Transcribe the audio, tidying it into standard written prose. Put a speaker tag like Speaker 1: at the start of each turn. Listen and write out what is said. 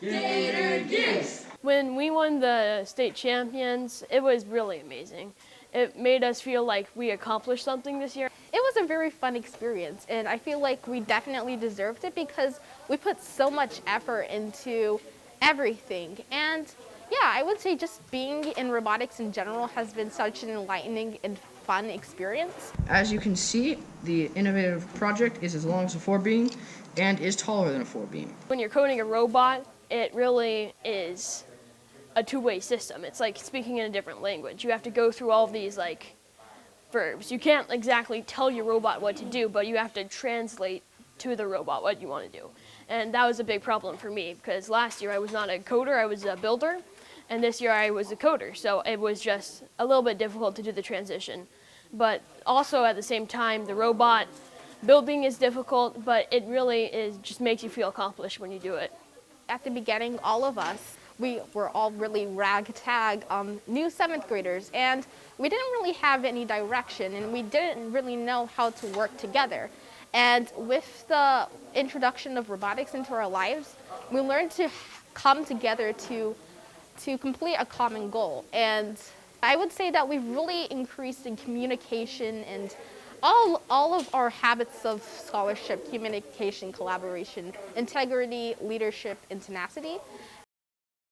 Speaker 1: Gator Gears!
Speaker 2: When we won the state champions, it was really amazing. It made us feel like we accomplished something this year.
Speaker 3: It was a very fun experience, and I feel like we definitely deserved it because we put so much effort into everything. And yeah, I would say just being in robotics in general has been such an enlightening and fun experience.
Speaker 4: As you can see, the innovative project is as long as a 4-beam and is taller than a 4-beam.
Speaker 2: When you're coding a robot, it really is a two-way system. It's like speaking in a different language. You have to go through all of these verbs. You can't exactly tell your robot what to do, but you have to translate to the robot what you want to do. And that was a big problem for me because last year I was not a coder, I was a builder, and this year I was a coder. So it was just a little bit difficult to do the transition. But also at the same time, the robot building is difficult, but it really just makes you feel accomplished when you do it.
Speaker 3: At the beginning, all of us, we were all really ragtag new 7th graders, and we didn't really have any direction, and we didn't really know how to work together. And with the introduction of robotics into our lives, we learned to come together to complete a common goal. And I would say that we've really increased in communication and all of our habits of scholarship, communication, collaboration, integrity, leadership, and tenacity.